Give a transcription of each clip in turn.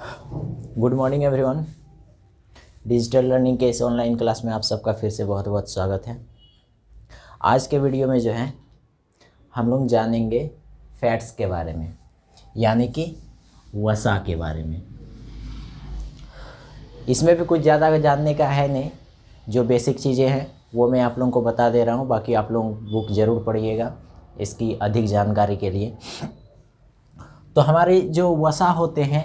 Good morning everyone. Digital learning के इस online class में आप सबका फिर से बहुत बहुत स्वागत है। आज के वीडियो में जो है हम लोग जानेंगे फैट्स के बारे में, यानी कि वसा के बारे में। इसमें भी कुछ ज़्यादा जानने का है नहीं, जो बेसिक चीज़ें हैं वो मैं आप लोगों को बता दे रहा हूँ। बाकी आप लोग बुक ज़रूर पढ़िएगा इसकी अधिक जानकारी के लिए। तो हमारे जो वसा होते हैं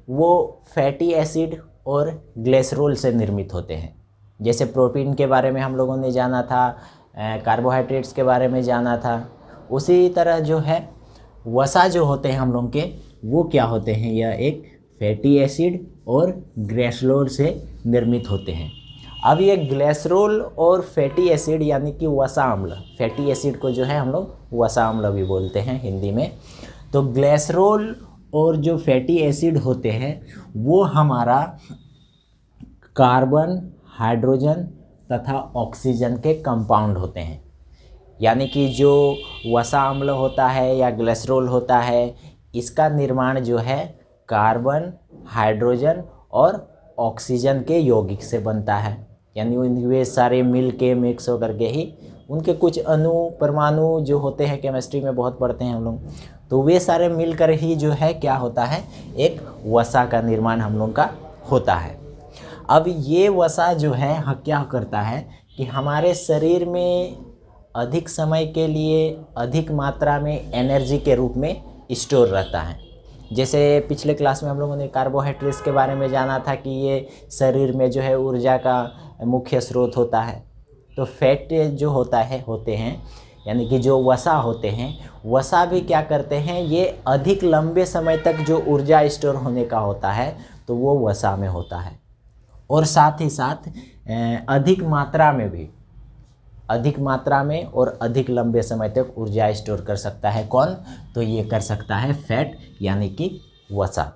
वो फैटी एसिड और ग्लिसरॉल से निर्मित होते हैं। जैसे प्रोटीन के बारे में हम लोगों ने जाना था, कार्बोहाइड्रेट्स के बारे में जाना था, उसी तरह जो है वसा जो होते हैं हम लोग के वो क्या होते हैं, यह एक फैटी एसिड और ग्लिसरॉल से निर्मित होते हैं। अब ये ग्लिसरॉल और फैटी एसिड यानी कि वसा अम्ल, फैटी एसिड को जो है हम लोग वसा अम्ल भी बोलते हैं हिंदी में। तो ग्लिसरॉल और जो फैटी एसिड होते हैं वो हमारा कार्बन, हाइड्रोजन तथा ऑक्सीजन के कंपाउंड होते हैं। यानी कि जो वसा अम्ल होता है या ग्लिसरॉल होता है, इसका निर्माण जो है कार्बन, हाइड्रोजन और ऑक्सीजन के यौगिक से बनता है। यानी वे सारे मिल के मिक्स होकर के ही उनके कुछ अणु, परमाणु जो होते हैं केमिस्ट्री में बहुत पढ़ते हैं हम लोग, तो वे सारे मिलकर ही जो है क्या होता है, एक वसा का निर्माण हम लोग का होता है। अब ये वसा जो है क्या करता है कि हमारे शरीर में अधिक समय के लिए अधिक मात्रा में एनर्जी के रूप में स्टोर रहता है। जैसे पिछले क्लास में हम लोगों ने कार्बोहाइड्रेट्स के बारे में जाना था कि ये शरीर में जो है ऊर्जा का मुख्य स्रोत होता है। तो फैट जो होते हैं यानी कि जो वसा होते हैं, वसा भी क्या करते हैं, ये अधिक लंबे समय तक जो ऊर्जा स्टोर होने का होता है तो वो वसा में होता है। और साथ ही साथ अधिक मात्रा में और अधिक लंबे समय तक ऊर्जा स्टोर कर सकता है कौन, तो ये कर सकता है फैट यानी कि वसा।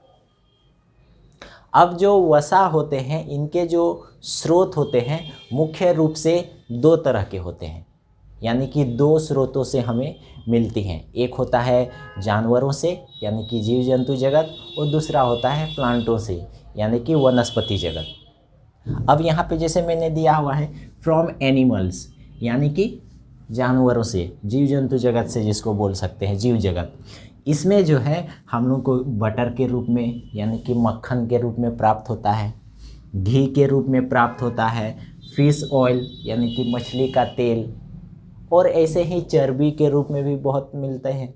अब जो वसा होते हैं इनके जो स्रोत होते हैं मुख्य रूप से दो तरह के होते हैं, यानी कि दो स्रोतों से हमें मिलती हैं। एक होता है जानवरों से यानी कि जीव जंतु जगत, और दूसरा होता है प्लांटों से यानी कि वनस्पति जगत। अब यहाँ पे जैसे मैंने दिया हुआ है फ्रॉम एनिमल्स, यानी कि जानवरों से, जीव जंतु जगत से जिसको बोल सकते हैं जीव जगत। इसमें जो है हम लोग को बटर के रूप में यानी कि मक्खन के रूप में प्राप्त होता है, घी के रूप में प्राप्त होता है, फिश ऑयल यानी कि मछली का तेल, और ऐसे ही चर्बी के रूप में भी बहुत मिलते हैं।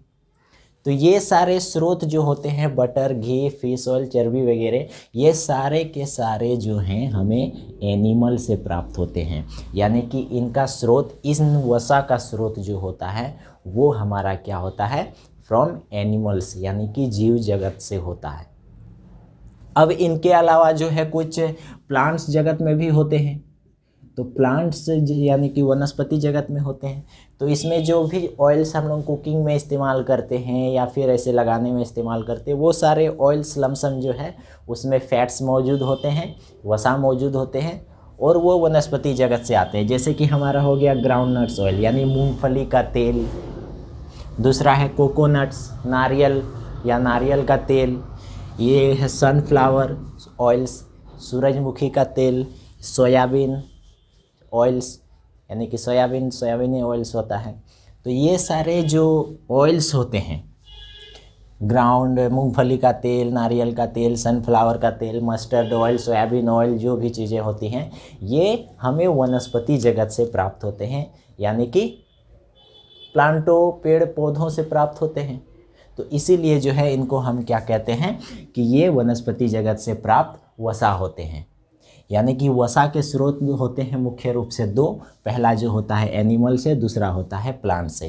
तो ये सारे स्रोत जो होते हैं बटर, घी, फिश ऑयल, चर्बी वगैरह, ये सारे के सारे जो हैं हमें एनिमल से प्राप्त होते हैं। यानी कि इनका स्रोत, इस वसा का स्रोत जो होता है वो हमारा क्या होता है, फ्रॉम एनिमल्स यानी कि जीव जगत से होता है। अब इनके अलावा जो है कुछ प्लांट्स जगत में भी होते हैं। तो प्लांट्स यानी कि वनस्पति जगत में होते हैं। तो इसमें जो भी ऑयल्स हम लोग कुकिंग में इस्तेमाल करते हैं या फिर ऐसे लगाने में इस्तेमाल करते हैं, वो सारे ऑयल्स लमसम जो है उसमें फैट्स मौजूद होते हैं, वसा मौजूद होते हैं, और वो वनस्पति जगत से आते हैं। जैसे कि हमारा हो गया ग्राउंड नट्स ऑयल यानी मूंगफली का तेल, दूसरा है कोकोनट्स, नारियल या नारियल का तेल, ये है सनफ्लावर ऑयल्स, सूरजमुखी का तेल, सोयाबीन ऑयल्स यानी कि सोयाबीन ऑयल्स होता है। तो ये सारे जो ऑयल्स होते हैं, ग्राउंड, मूंगफली का तेल, नारियल का तेल, सनफ्लावर का तेल, मस्टर्ड ऑयल, सोयाबीन ऑयल, जो भी चीज़ें होती हैं ये हमें वनस्पति जगत से प्राप्त होते हैं, यानी कि प्लांटों, पेड़ पौधों से प्राप्त होते हैं। तो इसीलिए जो है इनको हम क्या कहते हैं कि ये वनस्पति जगत से प्राप्त वसा होते हैं। यानी कि वसा के स्रोत होते हैं मुख्य रूप से दो, पहला जो होता है एनिमल से, दूसरा होता है प्लांट से।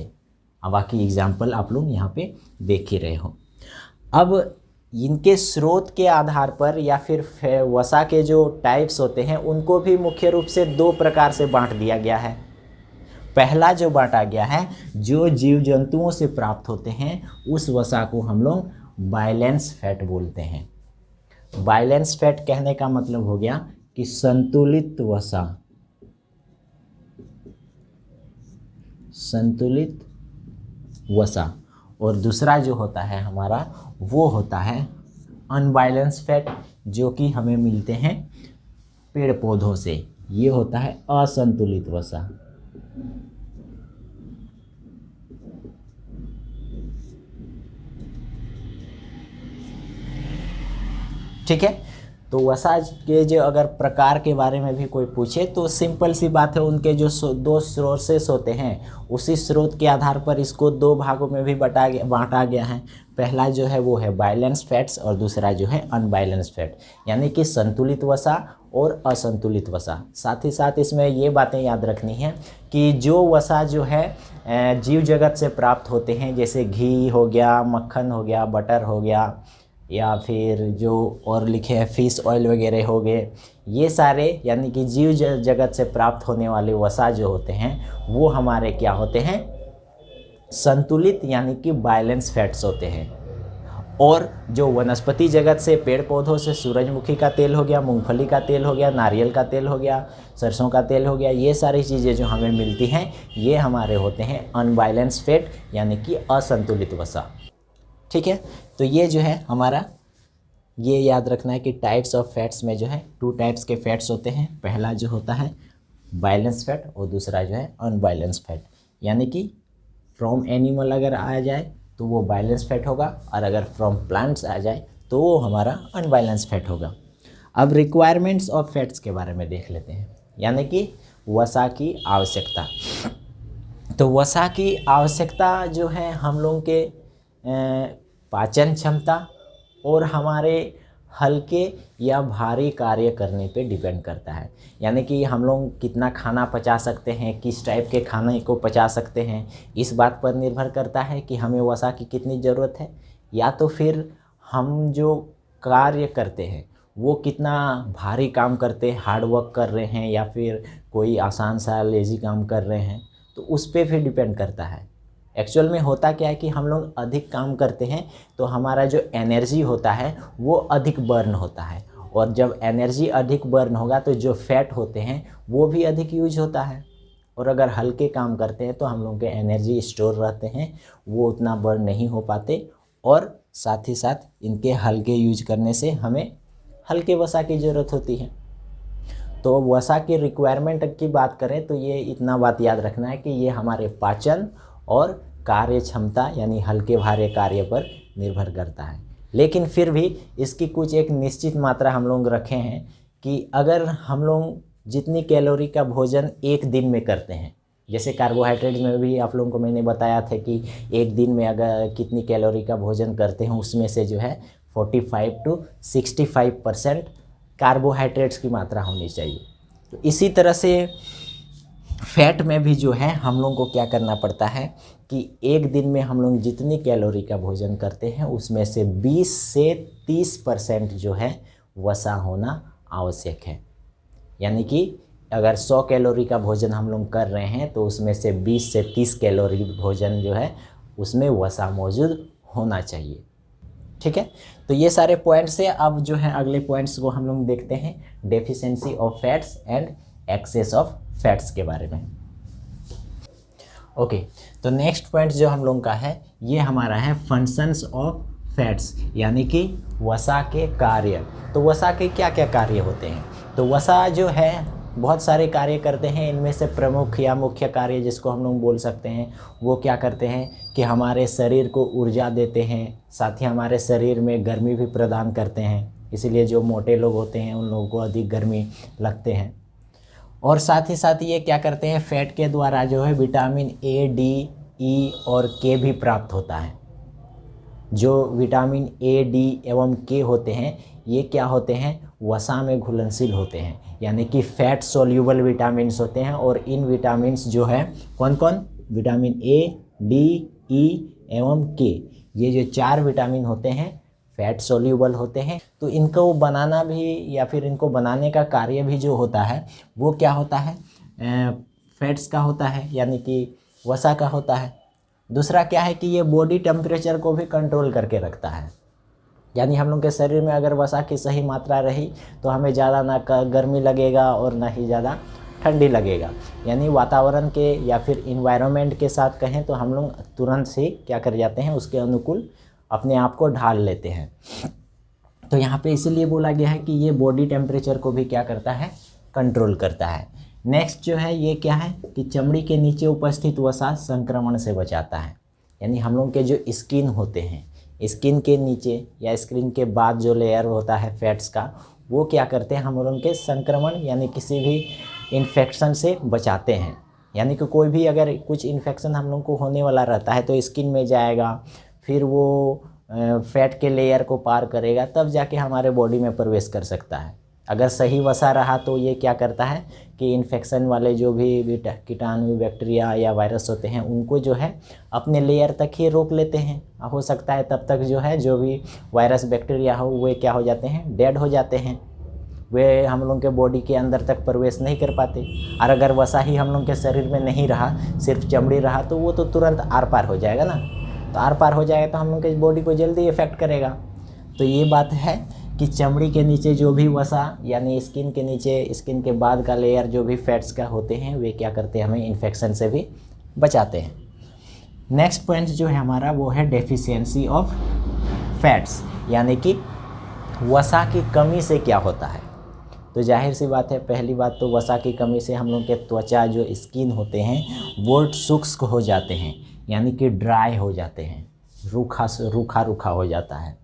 अब बाकी एग्जाम्पल आप लोग यहाँ पे देख ही रहे हो। अब इनके स्रोत के आधार पर या फिर वसा के जो टाइप्स होते हैं उनको भी मुख्य रूप से दो प्रकार से बांट दिया गया है। पहला जो बांटा गया है, जो जीव जंतुओं से प्राप्त होते हैं उस वसा को हम लोग बैलेंस फैट बोलते हैं। बैलेंस फैट कहने का मतलब हो गया कि संतुलित वसा, संतुलित वसा। और दूसरा जो होता है हमारा वो होता है अनबैलेंस फैट जो कि हमें मिलते हैं पेड़ पौधों से, ये होता है असंतुलित वसा। ठीक है, तो वसा के जो अगर प्रकार के बारे में भी कोई पूछे तो सिंपल सी बात है, उनके जो दो सोर्सेस होते हैं उसी स्रोत के आधार पर इसको दो भागों में भी बांटा गया है। पहला जो है वो है बैलेंस फैट्स और दूसरा जो है अनबैलेंस फैट, यानी कि संतुलित वसा और असंतुलित वसा। साथ ही साथ इसमें ये बातें याद रखनी है कि जो वसा जो है जीव जगत से प्राप्त होते हैं, जैसे घी हो गया, मक्खन हो गया, बटर हो गया, या फिर जो और लिखे हैं फिश ऑयल वगैरह हो गए, ये सारे यानी कि जीव जगत से प्राप्त होने वाले वसा जो होते हैं वो हमारे क्या होते हैं, संतुलित यानी कि बैलेंस फैट्स होते हैं। और जो वनस्पति जगत से, पेड़ पौधों से सूरजमुखी का तेल हो गया, मूंगफली का तेल हो गया, नारियल का तेल हो गया, सरसों का तेल हो गया, ये सारी चीज़ें जो हमें मिलती हैं ये हमारे होते हैं अनबैलेंस फैट यानी कि असंतुलित वसा। ठीक है, तो ये जो है हमारा, ये याद रखना है कि टाइप्स ऑफ फैट्स में जो है 2 टाइप्स के फैट्स होते हैं। पहला जो होता है बैलेंस फैट और दूसरा जो है अनबैलेंस फैट, यानी कि फ्रॉम एनिमल अगर आ जाए तो वो बैलेंस फैट होगा और अगर फ्रॉम प्लांट्स आ जाए तो वो हमारा अनबैलेंस फैट होगा। अब रिक्वायरमेंट्स ऑफ फैट्स के बारे में देख लेते हैं, यानी कि वसा की आवश्यकता। तो वसा की आवश्यकता जो है हम लोग के पाचन क्षमता और हमारे हल्के या भारी कार्य करने पे डिपेंड करता है, यानी कि हम लोग कितना खाना पचा सकते हैं, किस टाइप के खाने को पचा सकते हैं, इस बात पर निर्भर करता है कि हमें वसा की कितनी ज़रूरत है, या तो फिर हम जो कार्य करते हैं वो कितना भारी काम करते हैं, हार्ड वर्क कर रहे हैं या फिर कोई आसान सा लेज़ी काम कर रहे हैं, तो उस पर भी डिपेंड करता है। एक्चुअल में होता क्या है कि हम लोग अधिक काम करते हैं तो हमारा जो एनर्जी होता है वो अधिक बर्न होता है, और जब एनर्जी अधिक बर्न होगा तो जो फैट होते हैं वो भी अधिक यूज होता है। और अगर हल्के काम करते हैं तो हम लोग के एनर्जी स्टोर रहते हैं, वो उतना बर्न नहीं हो पाते, और साथ ही साथ इनके हल्के यूज करने से हमें हल्के वसा की ज़रूरत होती है। तो वसा की रिक्वायरमेंट की बात करें तो ये इतना बात याद रखना है कि ये हमारे पाचन और कार्य क्षमता यानी हल्के भारे कार्य पर निर्भर करता है। लेकिन फिर भी इसकी कुछ एक निश्चित मात्रा हम लोग रखे हैं कि अगर हम लोग जितनी कैलोरी का भोजन एक दिन में करते हैं, जैसे कार्बोहाइड्रेट में भी आप लोगों को मैंने बताया था कि एक दिन में अगर कितनी कैलोरी का भोजन करते हैं उसमें से जो है 45 to 65% कार्बोहाइड्रेट्स की मात्रा होनी चाहिए। तो इसी तरह से फैट में भी जो है हम लोगों को क्या करना पड़ता है कि एक दिन में हम लोग जितनी कैलोरी का भोजन करते हैं उसमें से 20 से 30% जो है वसा होना आवश्यक है। यानी कि अगर 100 कैलोरी का भोजन हम लोग कर रहे हैं तो उसमें से 20 से 30 कैलोरी भोजन जो है उसमें वसा मौजूद होना चाहिए। ठीक है, तो ये सारे पॉइंट्स है। अब जो है अगले पॉइंट्स को हम लोग देखते हैं, deficiency of fats and excess of fats के बारे में। ओके, तो नेक्स्ट पॉइंट जो हम लोग का है ये हमारा है फंक्शंस ऑफ फैट्स, यानी कि वसा के कार्य। तो वसा के क्या क्या कार्य होते हैं? तो वसा जो है बहुत सारे कार्य करते हैं, इनमें से प्रमुख या मुख्य कार्य जिसको हम लोग बोल सकते हैं वो क्या करते हैं कि हमारे शरीर को ऊर्जा देते हैं, साथ ही हमारे शरीर में गर्मी भी प्रदान करते हैं, इसीलिए जो मोटे लोग होते हैं उन लोगों को अधिक गर्मी लगते हैं। और साथ ही साथ ये क्या करते हैं, फैट के द्वारा जो है विटामिन ए, डी, ई और के भी प्राप्त होता है। जो विटामिन ए, डी एवं के होते हैं ये क्या होते हैं, वसा में घुलनशील होते हैं, यानी कि फैट सोल्यूबल विटामिन्स होते हैं। और इन विटामिन्स जो है कौन कौन, विटामिन ए, डी, ई एवं के, ये जो 4 विटामिन होते हैं फैट सोल्यूबल होते हैं। तो इनको बनाना भी या फिर इनको बनाने का कार्य भी जो होता है वो क्या होता है, फैट्स का होता है, यानी कि वसा का होता है। दूसरा क्या है कि ये बॉडी टेम्परेचर को भी कंट्रोल करके रखता है, यानी हम लोग के शरीर में अगर वसा की सही मात्रा रही तो हमें ज़्यादा ना गर्मी लगेगा और ना ही ज़्यादा ठंडी लगेगा। यानी वातावरण के या फिर इन्वायरमेंट के साथ कहें तो हम लोग तुरंत से क्या कर जाते हैं, उसके अनुकूल अपने आप को ढाल लेते हैं। तो यहाँ पे इसीलिए बोला गया है कि ये बॉडी टेम्परेचर को भी क्या करता है, कंट्रोल करता है। नेक्स्ट जो है ये क्या है कि चमड़ी के नीचे उपस्थित वसा संक्रमण से बचाता है। यानी हम लोग के जो स्किन होते हैं, स्किन के नीचे या स्किन के बाद जो लेयर होता है फैट्स का, वो क्या करते हैं, हम लोग के संक्रमण यानी किसी भी इन्फेक्शन से बचाते हैं। यानी कि कोई भी अगर कुछ इन्फेक्शन हम लोग को होने वाला रहता है तो स्किन में जाएगा, फिर वो फैट के लेयर को पार करेगा, तब जाके हमारे बॉडी में प्रवेश कर सकता है। अगर सही वसा रहा तो ये क्या करता है कि इन्फेक्शन वाले जो भी कीटाणु, बैक्टीरिया या वायरस होते हैं उनको जो है अपने लेयर तक ही रोक लेते हैं। हो सकता है तब तक जो है जो भी वायरस बैक्टीरिया हो वे क्या हो जाते हैं, डेड हो जाते हैं, वे हम लोग के बॉडी के अंदर तक प्रवेश नहीं कर पाते। और अगर वसा ही हम लोग के शरीर में नहीं रहा, सिर्फ चमड़ी रहा, तो वो तो तुरंत आर पार हो जाएगा ना। तो आर पार हो जाएगा तो हम लोग के बॉडी को जल्दी इफेक्ट करेगा। तो ये बात है कि चमड़ी के नीचे जो भी वसा यानी स्किन के नीचे, स्किन के बाद का लेयर जो भी फैट्स का होते हैं वे क्या करते हैं, हमें इन्फेक्शन से भी बचाते हैं। नेक्स्ट पॉइंट जो है हमारा वो है डेफिशिएंसी ऑफ फैट्स, यानी कि वसा की कमी से क्या होता है। तो जाहिर सी बात है, पहली बात तो वसा की कमी से हम लोग के त्वचा जो स्किन होते हैं वो शुष्क हो जाते हैं, यानी कि ड्राई हो जाते हैं, रूखा हो जाता है,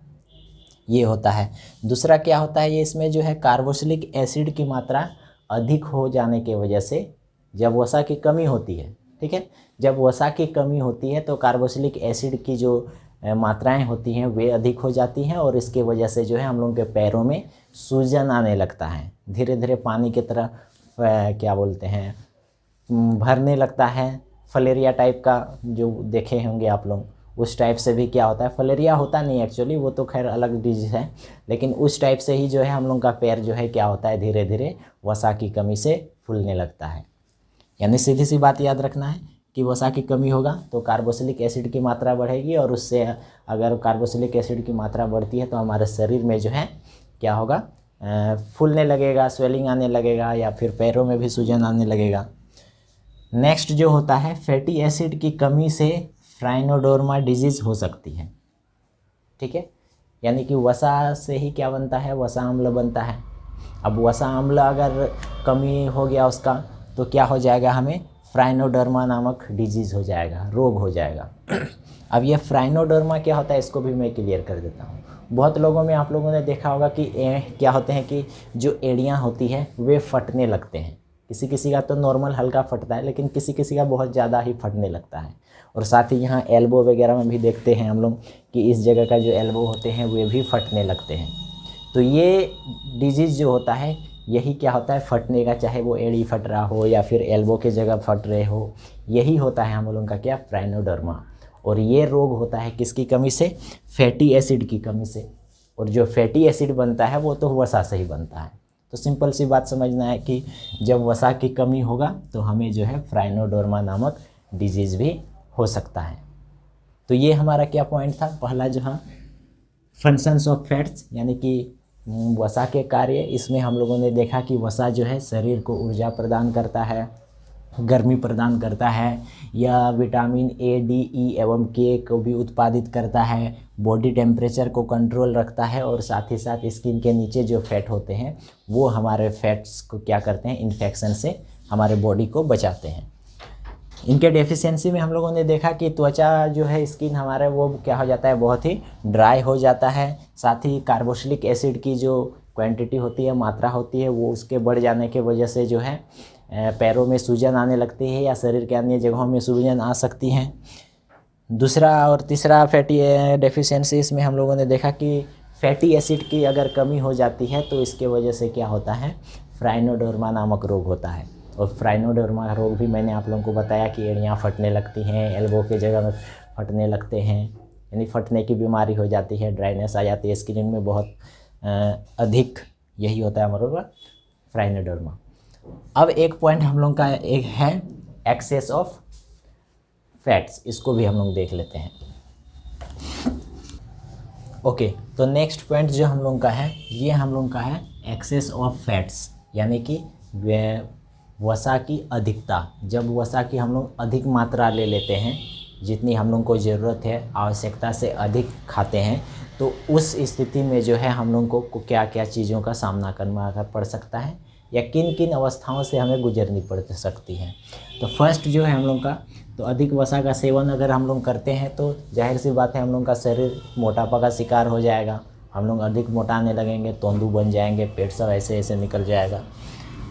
ये होता है। दूसरा क्या होता है, ये इसमें जो है कार्बोक्सिलिक एसिड की मात्रा अधिक हो जाने की वजह से, जब वसा की कमी होती है, ठीक है, जब वसा की कमी होती है तो कार्बोक्सिलिक एसिड की जो मात्राएं होती हैं वे अधिक हो जाती हैं, और इसके वजह से जो है हम लोगों के पैरों में सूजन आने लगता है, धीरे धीरे पानी की तरह क्या बोलते हैं भरने लगता है। फलेरिया टाइप का जो देखे होंगे आप लोग, उस टाइप से भी क्या होता है, फलेरिया होता नहीं एक्चुअली, वो तो खैर अलग डिजीज है, लेकिन उस टाइप से ही जो है हम लोग का पैर जो है क्या होता है, धीरे धीरे वसा की कमी से फूलने लगता है। यानी सीधी सी बात याद रखना है कि वसा की कमी होगा तो कार्बोक्सिलिक एसिड की मात्रा बढ़ेगी, और उससे अगर कार्बोक्सिलिक एसिड की मात्रा बढ़ती है तो हमारे शरीर में जो है क्या होगा, फूलने लगेगा, स्वेलिंग आने लगेगा, या फिर पैरों में भी सूजन आने लगेगा। नेक्स्ट जो होता है, फैटी एसिड की कमी से फ्राइनोडोर्मा डिजीज़ हो सकती है, ठीक है। यानी कि वसा से ही क्या बनता है, वसा अम्ल बनता है। अब वसा अम्ल अगर कमी हो गया उसका तो क्या हो जाएगा, हमें फ्राइनोडर्मा नामक डिजीज़ हो जाएगा, रोग हो जाएगा। अब ये फ्राइनोडर्मा क्या होता है इसको भी मैं क्लियर कर देता हूँ। बहुत लोगों में आप लोगों ने देखा होगा कि क्या होते हैं कि जो एड़ियाँ होती हैं वे फटने लगते हैं। किसी किसी का तो नॉर्मल हल्का फटता है, लेकिन किसी किसी का बहुत ज़्यादा ही फटने लगता है। और साथ ही यहाँ एल्बो वगैरह में भी देखते हैं हम लोग कि इस जगह का जो एल्बो होते हैं वे भी फटने लगते हैं। तो ये डिजीज़ जो होता है यही क्या होता है, फटने का, चाहे वो एड़ी फट रहा हो या फिर एल्बो के जगह फट रहे हो, यही होता है हम लोगों का क्या, फ्राइनोडर्मा। और ये रोग होता है किसकी कमी से, फैटी एसिड की कमी से। और जो फैटी एसिड बनता है वो तो वसा से ही बनता है। तो सिंपल सी बात समझना है कि जब वसा की कमी होगा तो हमें जो है फ्राइनोडर्मा नामक डिजीज़ भी हो सकता है। तो ये हमारा क्या पॉइंट था, पहला जो है फंक्शंस ऑफ फैट्स, यानी कि वसा के कार्य। इसमें हम लोगों ने देखा कि वसा जो है शरीर को ऊर्जा प्रदान करता है, गर्मी प्रदान करता है, या विटामिन ए, डी, ई एवं के को भी उत्पादित करता है, बॉडी टेम्परेचर को कंट्रोल रखता है, और साथ ही साथ स्किन के नीचे जो फैट होते हैं वो हमारे फैट्स को क्या करते हैं, इन्फेक्शन से हमारे बॉडी को बचाते हैं। इनके डेफिशिएंसी में हम लोगों ने देखा कि त्वचा जो है, स्किन हमारा, वो क्या हो जाता है, बहुत ही ड्राई हो जाता है। साथ ही कार्बोक्सिलिक एसिड की जो क्वांटिटी होती है, मात्रा होती है, वो उसके बढ़ जाने की वजह से जो है पैरों में सूजन आने लगती है, या शरीर के अन्य जगहों में सूजन आ सकती हैं। दूसरा और तीसरा फैटी डेफिशिएंसी इसमें हम लोगों ने देखा कि फैटी एसिड की अगर कमी हो जाती है तो इसके वजह से क्या होता है, फ्राइनोडर्मा नामक रोग होता है। और फ्राइनोडर्मा रोग भी मैंने आप लोगों को बताया कि एड़ियाँ फटने लगती हैं, एल्बो के जगह में फटने लगते हैं, यानी फटने की बीमारी हो जाती है, ड्राइनेस आ जाती है स्किन में बहुत अधिक, यही होता है हमारा फ्राइनोडर्मा। अब एक पॉइंट हम लोग का एक है एक्सेस ऑफ फैट्स, इसको भी हम लोग देख लेते हैं। ओके, तो नेक्स्ट पॉइंट जो हम लोग का है, ये हम लोग का है एक्सेस ऑफ फैट्स, यानी कि वसा की अधिकता। जब वसा की हम लोग अधिक मात्रा ले लेते हैं, जितनी हम लोग को ज़रूरत है, आवश्यकता से अधिक खाते हैं, तो उस स्थिति में जो है हम लोगों को क्या क्या चीज़ों का सामना करना पड़ सकता है या किन किन अवस्थाओं से हमें गुजरनी पड़ सकती है। तो फर्स्ट जो है हम लोग का, तो अधिक वसा का सेवन अगर हम लोग करते हैं तो जाहिर सी बात है हम लोग का शरीर मोटापा का शिकार हो जाएगा, हम लोग अधिक मोटाने लगेंगे, तोंदू बन जाएंगे, पेट सब ऐसे ऐसे निकल जाएगा।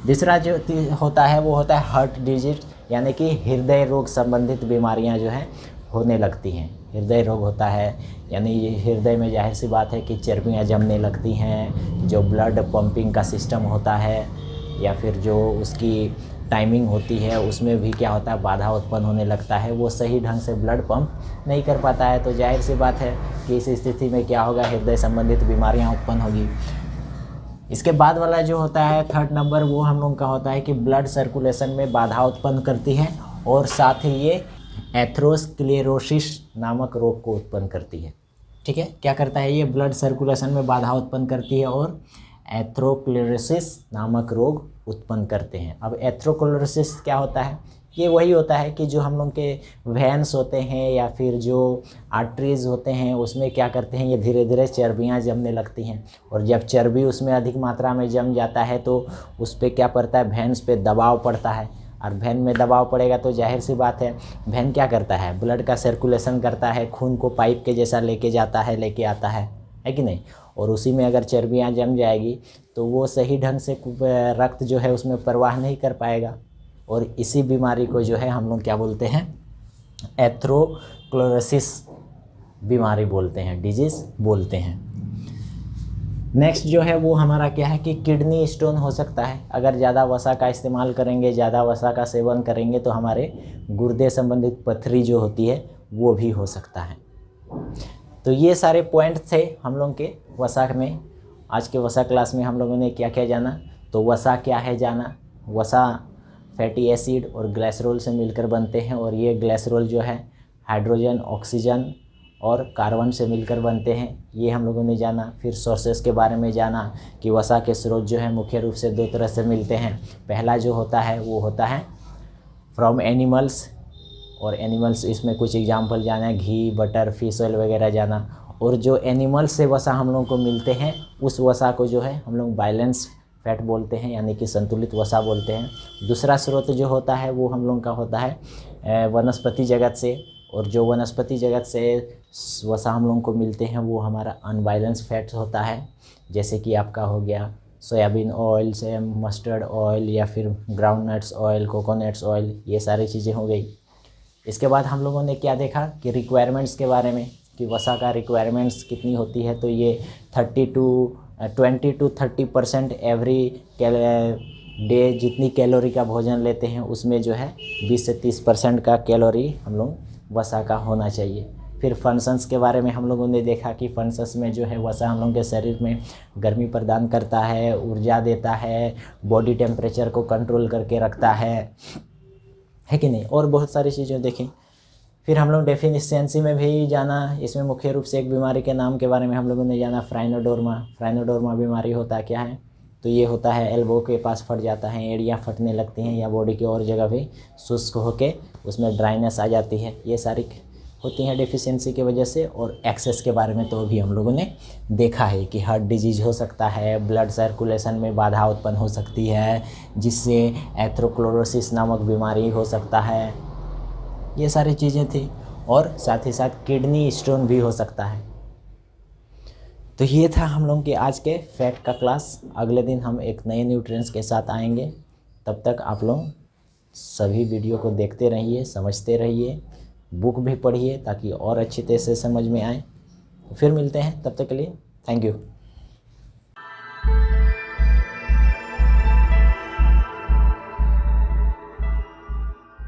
दूसरा जो होता है वो होता है हार्ट डिजीज, यानी कि हृदय रोग संबंधित बीमारियां जो हैं होने लगती हैं। हृदय रोग होता है यानी ये हृदय में जाहिर सी बात है कि चर्बियाँ जमने लगती हैं, जो ब्लड पंपिंग का सिस्टम होता है या फिर जो उसकी टाइमिंग होती है उसमें भी क्या होता है बाधा उत्पन्न होने लगता है, वो सही ढंग से ब्लड पंप नहीं कर पाता है। तो जाहिर सी बात है कि इस स्थिति में क्या होगा, हृदय संबंधित बीमारियां उत्पन्न होगी। इसके बाद वाला जो होता है थर्ड नंबर, वो हम लोग का होता है कि ब्लड सर्कुलेशन में बाधा उत्पन्न करती है और साथ ही ये एथेरोस्क्लेरोसिस नामक रोग को उत्पन्न करती है। ठीक है, क्या करता है ये, ब्लड सर्कुलेशन में बाधा उत्पन्न करती है और एथेरोस्क्लेरोसिस नामक रोग उत्पन्न करते हैं। अब एथेरोस्क्लेरोसिस क्या होता है, ये वही होता है कि जो हम लोग के वेन्स होते हैं या फिर जो आर्टरीज होते हैं उसमें क्या करते हैं, ये धीरे धीरे चर्बियाँ जमने लगती हैं और जब चर्बी उसमें अधिक मात्रा में जम जाता है तो उस पर क्या पड़ता है, वेन्स पे दबाव पड़ता है और वेन में दबाव पड़ेगा तो जाहिर सी बात है वेन क्या करता है, ब्लड का सर्कुलेशन करता है, खून को पाइप के जैसा लेके जाता है, लेके आता है कि नहीं। और उसी में अगर चर्बियाँ जम जाएगी तो वो सही ढंग से रक्त जो है उसमें प्रवाह नहीं कर पाएगा और इसी बीमारी को जो है हम लोग क्या बोलते हैं, एथेरोस्क्लेरोसिस बीमारी बोलते हैं, डिजीज़ बोलते हैं। नेक्स्ट जो है वो हमारा क्या है कि किडनी स्टोन हो सकता है। अगर ज़्यादा वसा का इस्तेमाल करेंगे, ज़्यादा वसा का सेवन करेंगे तो हमारे गुर्दे संबंधित पथरी जो होती है वो भी हो सकता है। तो ये सारे पॉइंट थे हम लोग के वसा में। आज के वसा क्लास में हम लोगों ने क्या क्या जाना, तो वसा क्या है जाना, वसा फैटी एसिड और ग्लिसरॉल से मिलकर बनते हैं और ये ग्लिसरॉल जो है हाइड्रोजन, ऑक्सीजन और कार्बन से मिलकर बनते हैं, ये हम लोगों ने जाना। फिर सोर्सेस के बारे में जाना कि वसा के स्रोत जो है मुख्य रूप से दो तरह से मिलते हैं। पहला जो होता है वो होता है फ्रॉम एनिमल्स, और एनिमल्स इसमें कुछ एग्जाम्पल जाना है, घी, बटर, फिश ऑयल वगैरह जाना। और जो एनिमल्स से वसा हम लोगों को मिलते हैं उस वसा को जो है हम लोग बैलेंस फैट बोलते हैं, यानी कि संतुलित वसा बोलते हैं। दूसरा स्रोत जो होता है वो हम लोग का होता है वनस्पति जगत से, और जो वनस्पति जगत से वसा हम लोगों को मिलते हैं वो हमारा अनबैलेंस फैट होता है, जैसे कि आपका हो गया सोयाबीन ऑयल से मस्टर्ड ऑयल या फिर ग्राउंडनट्स ऑयल, कोकोनट्स ऑयल, ये सारी चीज़ें हो गई। इसके बाद हम लोगों ने क्या देखा कि रिक्वायरमेंट्स के बारे में, कि वसा का रिक्वायरमेंट्स कितनी होती है, तो ये 20 to 30% एवरी डे जितनी कैलोरी का भोजन लेते हैं उसमें जो है 20 से 30% का कैलोरी हम लोग वसा का होना चाहिए। फिर फंक्शंस के बारे में हम लोगों ने देखा कि फंक्शंस में जो है वसा हम लोगों के शरीर में गर्मी प्रदान करता है, ऊर्जा देता है, बॉडी टेम्परेचर को कंट्रोल करके रखता है कि नहीं, और बहुत सारी चीज़ें देखें। फिर हम लोग डेफिशिएंसी में भी जाना, इसमें मुख्य रूप से एक बीमारी के नाम के बारे में हम लोगों ने जाना, फ्राइनोडोर्मा। फ्राइनोडोर्मा बीमारी होता क्या है, तो ये होता है एल्बो के पास फट जाता है, एड़ियाँ फटने लगती हैं या बॉडी की और जगह भी शुष्क होके उसमें ड्राइनेस आ जाती है, ये सारी होती हैं डेफिशिएंसी की वजह से। और एक्सेस के बारे में तो अभी हम लोगों ने देखा है कि हार्ट डिजीज हो सकता है, ब्लड सर्कुलेशन में बाधा उत्पन्न हो सकती है जिससे एथेरोस्क्लेरोसिस नामक बीमारी हो सकता है, ये सारी चीज़ें थी। और साथ ही साथ किडनी स्टोन भी हो सकता है। तो ये था हम लोग के आज के फैट का क्लास। अगले दिन हम एक नए न्यूट्रिएंट्स के साथ आएंगे। तब तक आप लोग सभी वीडियो को देखते रहिए, समझते रहिए, बुक भी पढ़िए ताकि और अच्छी तरह से समझ में आए। फिर मिलते हैं, तब तक के लिए थैंक यू।